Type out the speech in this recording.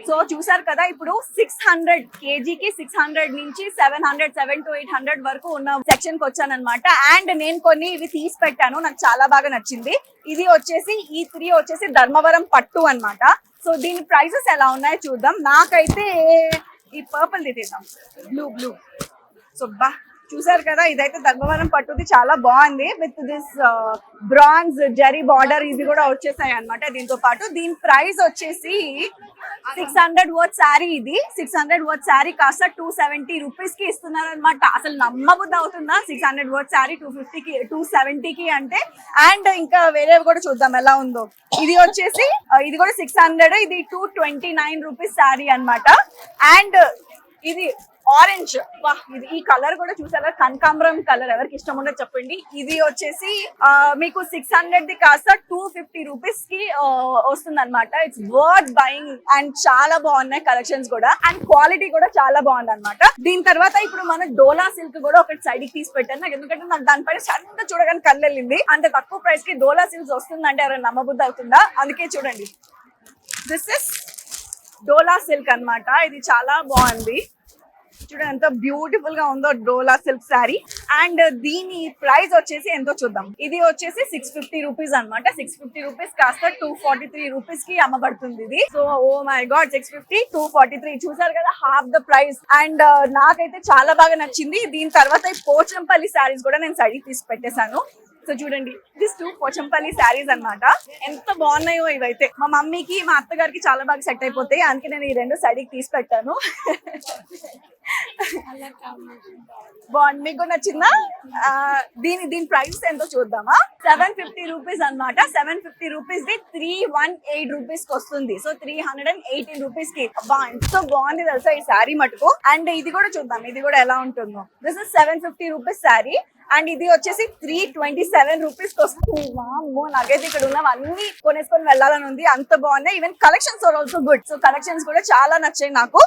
So చూసారు కదా, ఇప్పుడు 600 కేజీకి 600 నుంచి 700 to 800 వరకు ఉన్న సెక్షన్ కి వచ్చాను అనమాట. అండ్ నేను కొన్ని ఇవి తీసి పెట్టాను, నాకు చాలా బాగా నచ్చింది. ఇది వచ్చేసి ఈ 3 వచ్చేసి ధర్మవరం పట్టు అన్నమాట. సో దీని ప్రైసెస్ ఎలా ఉన్నాయో చూద్దాం. నాకైతే ఈ పర్పుల్ తీద్దాం, బ్లూ. సో చూసారు కదా, ఇదైతే ధర్మవరం పట్టుది, చాలా బాగుంది. With this bronze zari border ఇది కూడా వచ్చేసాయి అనమాట. దీంతో పాటు దీని ప్రైస్ వచ్చేసి 600 వర్త్ శారీ. ఇది 600 వర్త్ శారీ కాస్త 270 రూపీస్ కి ఇస్తున్నారు అనమాట. అసలు నమ్మబుద్ధి అవుతుందా 600 వర్త్ శారీ 250కి 270కి అంటే. అండ్ ఇంకా వేరేవి కూడా చూద్దాం ఎలా ఉందో. ఇది వచ్చేసి ఇది కూడా 600, ఇది 229 రూపీస్ శారీ అనమాట. అండ్ ఇది ఆరెంజ్, ఇది ఈ కలర్ కూడా చూసారా, కనకాంబరం కలర్. ఎవరికి ఇష్టం ఉండదు చెప్పండి. ఇది వచ్చేసి మీకు 600 ది కాస్త 250 రూపీస్ కి వస్తుంది అనమాట. It's worth buying. అండ్ చాలా బాగున్నాయి కలెక్షన్స్ కూడా, అండ్ క్వాలిటీ కూడా చాలా బాగుంది అనమాట. దీని తర్వాత ఇప్పుడు మన డోలా సిల్క్ కూడా ఒకటి సైడ్ కి తీసి పెట్టాను నాకు, ఎందుకంటే నాకు దానిపైన సడన్ చూడగానే కళ్ళు వెళ్ళింది. అంత తక్కువ ప్రైస్ కి డోలా సిల్క్స్ వస్తుందంటే ఎవరైనా నమ్మబుద్ధి అవుతుందా? అందుకే చూడండి, దిస్ ఇస్ డోలా సిల్క్ అన్నమాట. ఇది చాలా బాగుంది, చూడండి ఎంత బ్యూటిఫుల్ గా ఉందో డోలా సిల్క్ శారీ. అండ్ దీని ప్రైస్ వచ్చేసి ఎంతో చూద్దాం. ఇది వచ్చేసి 650 రూపీస్ అనమాట. 650 రూపీస్ కాస్త 243 రూపీస్ కి అమ్మబడుతుంది ఇది. సో ఓ మై గాడ్, 650 243 చూసారు కదా, హాఫ్ ద ప్రైస్. అండ్ నాకైతే చాలా బాగా నచ్చింది. దీని తర్వాత ఈ పోచంపల్లి శారీస్ కూడా నేను సైడ్ తీసి పెట్టేశాను. సో చూడండి, దిస్ 2 పోచంపల్లి శారీస్ అన్నమాట. ఎంత బాగున్నాయో ఇవైతే. మా మమ్మీకి మా అత్తగారికి చాలా బాగా సెట్ అయిపోతాయి, అందుకే నేను ఈ 2 సైడ్కి తీసి పెట్టాను. బాగుంది, మీకు కూడా నచ్చిందా? దీని ప్రైస్ ఎంతో చూద్దామా. 750 రూపీస్ అనమాట. 750 రూపీస్ ది 318 రూపీస్ కి వస్తుంది. సో 318 రూపీస్ కి. ఎంతో బాగుంది తెలుసా ఈ శారీ మటుకు. అండ్ ఇది కూడా చూద్దాం, ఇది కూడా ఎలా ఉంటుందో. This is 750 rupees sari. And ఇది వచ్చేసి 327 రూపీస్ కి వస్తుంది. వామ్మో, నాకైతే ఇక్కడ ఉన్నవన్నీ కొనేసుకొని వెళ్ళాలని ఉంది, అంత బాగున్నాయి. Even collections are also good. So collections కూడా చాలా నచ్చాయి నాకు.